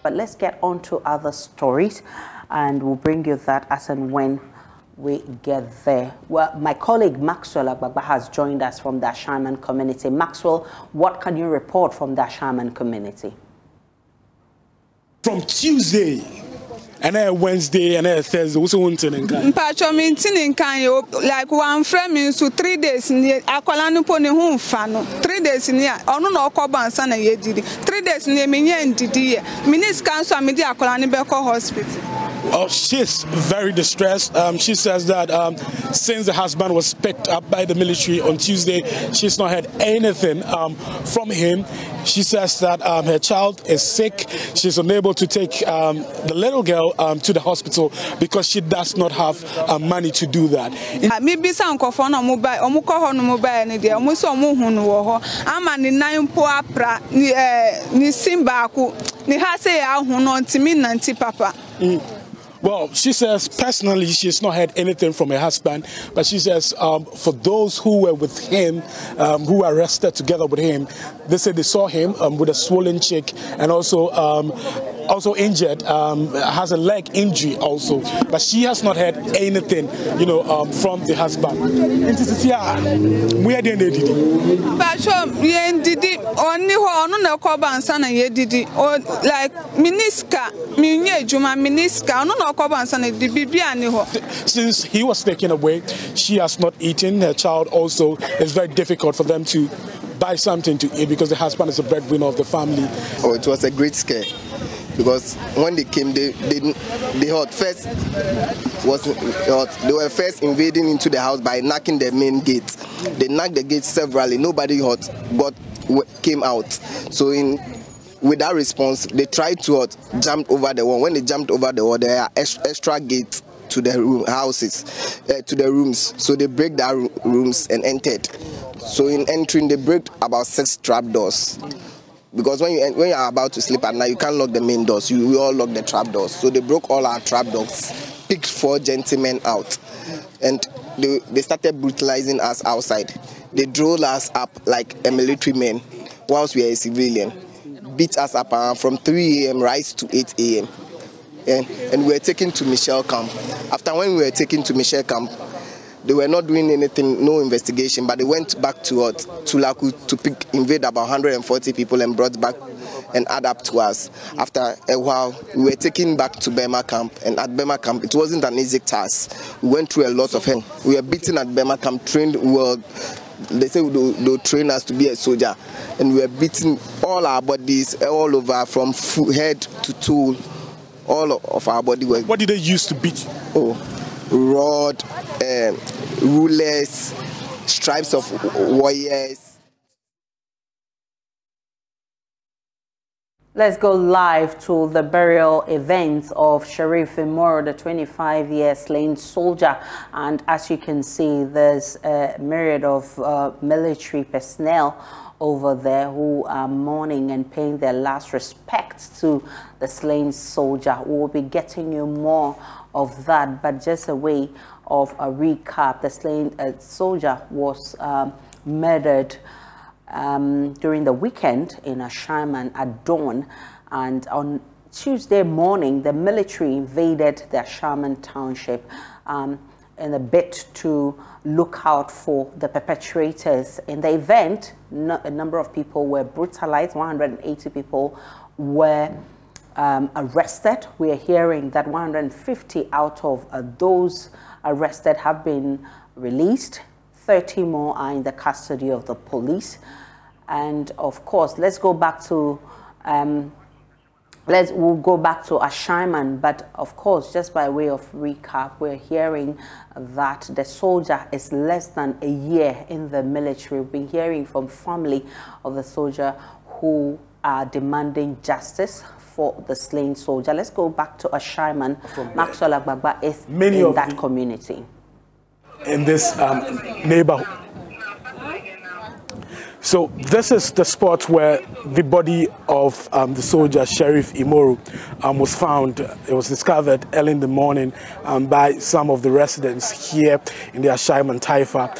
But let's get on to other stories, and we'll bring you that as and when we get there. Well, my colleague Maxwell Agbagba has joined us from the Ashaiman community. Maxwell, what can you report from the Ashaiman community? From Tuesday and then Wednesday and then Thursday, also one thing in Ghana. Like one frame in so 3 days in the Akolano Pony home fan. 3 days in here, or no Coban Sana Yedi. 3 days in the Minion Didi. Minis Council Media Akolani Beko Hospital. Oh, she's very distressed. She says that since the husband was picked up by the military on Tuesday, she's not had anything from him. She says that her child is sick. She's unable to take the little girl to the hospital because she does not have money to do that. Maybe some mobile, Omuko mobile, and the Muso Ama ni 9 poapra, ni Simbaku, ni Hase Ahunon Timin Nanti Papa. Well, she says personally she's not had anything from her husband, but she says for those who were with him, who were arrested together with him, they said they saw him with a swollen cheek and also injured, has a leg injury also, but she has not had anything, from the husband. Where did they did it? But only no Coban ye did it, or like Miniska, Juma Miniska, no Coban the Bibiani. Since he was taken away, she has not eaten. Her child also, it's very difficult for them to buy something to eat because the husband is the breadwinner of the family. Oh, it was a great scare. Because when they came, they were first invading into the house by knocking the main gate. They knocked the gate severally. Nobody came out. So with that response, they tried to jump over the wall. When they jumped over the wall, there are extra gates to the to the rooms. So they break the rooms and entered. So in entering, they break about 6 trap doors. Because when you are about to sleep at night, you can't lock the main doors. We all lock the trap doors. So they broke all our trap doors, picked 4 gentlemen out, and they started brutalizing us outside. They drove us up like a military man, whilst we are a civilian. Beat us up from 3 a.m. right to 8 a.m. And we were taken to Michelle camp. After when we were taken to Michelle camp, they were not doing anything, no investigation, but they went back to Laku to invade about 140 people and brought back and add up to us. After a while, we were taken back to Bema camp, and at Bema camp, it wasn't an easy task. We went through a lot of hell. We were beaten at Bema camp, trained well. They say they'll train us to be a soldier, and we were beaten all our bodies, all over, from head to toe, all of our body. What did they use to beat you? Oh, rod, rulers, stripes of warriors. Let's go live to the burial events of Sheriff Imoro, the 25-year slain soldier. And as you can see, there's a myriad of military personnel over there who are mourning and paying their last respects to the slain soldier. We'll be getting you more of that, but just a way of a recap. The slain soldier was murdered during the weekend in Ashaiman at dawn, and on Tuesday morning the military invaded the Ashaiman township in a bid to look out for the perpetrators. In the event, a number of people were brutalized. 180 people were arrested. We are hearing that 150 out of those arrested have been released. 30 more are in the custody of the police. And of course, let's go back to we'll go back to Ashaiman, but of course, just by way of recap, we're hearing that the soldier is less than a year in the military. We've been hearing from family of the soldier who are demanding justice for the slain soldier. Let's go back to Ashaiman. Maxwell Agbagba is in that community. In this neighborhood. So this is the spot where the body of the soldier, Sheriff Imoro, was found. It was discovered early in the morning by some of the residents here in the Ashaiman Taifa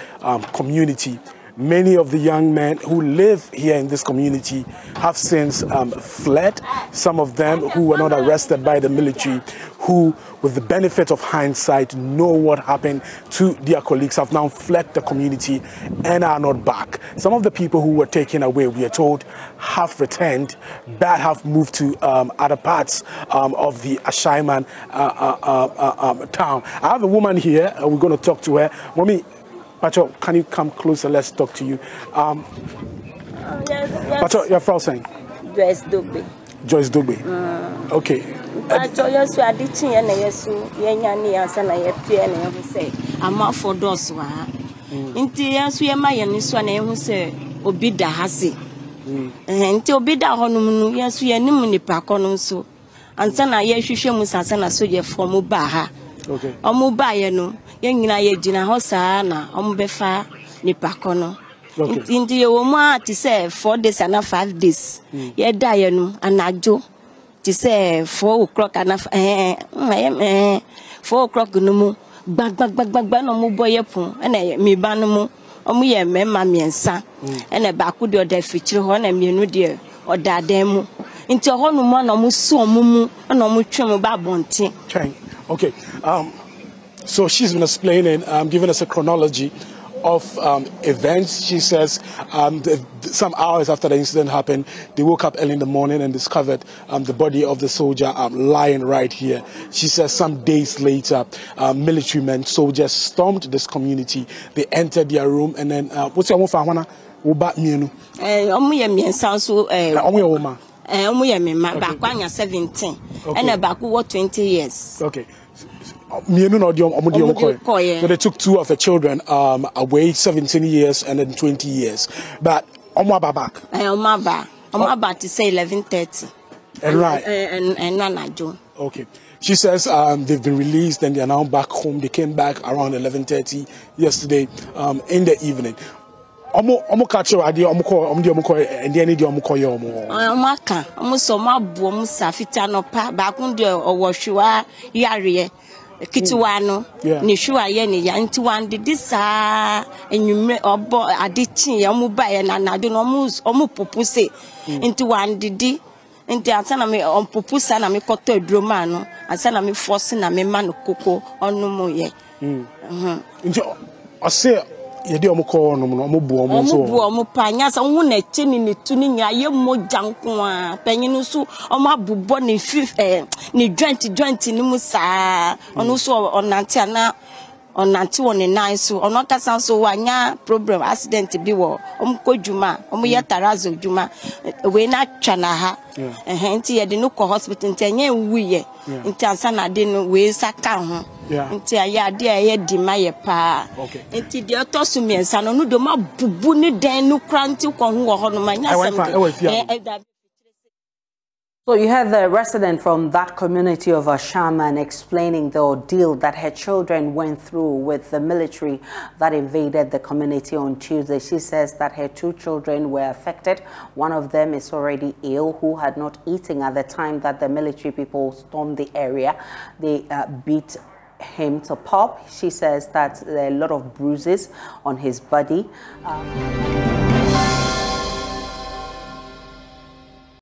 community. Many of the young men who live here in this community have since fled. Some of them who were not arrested by the military, who, with the benefit of hindsight, know what happened to their colleagues, have now fled the community and are not back. Some of the people who were taken away, we are told, have returned, but have moved to other parts of the Ashaiman town. I have a woman here. We're going to talk to her. Mommy, Pacho, can you come closer? Let's talk to you. Yes. Pacho, your first name? Joyce Dogbe. Joyce Dogbe. Okay. Pacho, yes, we are teaching and yes, we are young and I appear and I say, I'm not for those who are. Inti yes, we are my and this one who say, Obida Hasi. Until Obida Honum, yes, we are Nimuni Paconum so. And son, I yes, you show Musasana so ye for Mubaha. Okay. Omubayano, young I Gina Hosana, Ombefa, Nipacono. In the woman to say 4 days and 5 days. Ye diano and Najo to say 4 o'clock and 4 o'clock no more. Bag no more boy upon and me banomo. Omuye mammy and son and a backwood or their future horn and me no dear or that demo. Into a whole woman almost so mumu and almost trim about bonting. Okay, so she's been explaining, giving us a chronology of events. She says some hours after the incident happened, they woke up early in the morning and discovered the body of the soldier lying right here. She says some days later, military men, soldiers stormed this community. They entered their room and then, what's your name? Bakwanya 17 and a Baku 20 years. Okay. So they took 2 of the children away, 17 years and then 20 years. But Omaba back. Omaba to say 11:30. And right. And Nana Joe. Okay. She says they've been released and they are now back home. They came back around 11:30 yesterday in the evening. Omo catch your idea, and then the omo koyo omo. Maka, omo so ma bu omo safita no pa ba kun de owoshiwa yare kitiwa no ni shuwa ye ni ya nti wan de disa enwume obo adichin ya omo ba ye na nado no omo popuse nti wan didi nti asana me on popusa na me koto adroma no asana me force na me man koko onu mo ye nti I say yedi omuko no mo bu omo so omo panya sa hu na che ni netu ni nya ye moja nko a panyinu so omo abubo ni ni joint ni musa ono so onante na onante won ni nine so ono kasa so wanya problem accident bi wo omo kodwuma omo ye tarazo dwuma we na twa na ha nti ye de no ko hospital nti anya wuye nti ansa na de no we saka ho nti aya de ye di ma ye pa nti de otosu miensa no no do ma bubu ni den no kranti ko ho ho no ma nya sem. So you had the resident from that community of Ashaiman explaining the ordeal that her children went through with the military that invaded the community on Tuesday. She says that her 2 children were affected. One of them is already ill, who had not eaten at the time that the military people stormed the area. They beat him to pulp. She says that there are a lot of bruises on his body.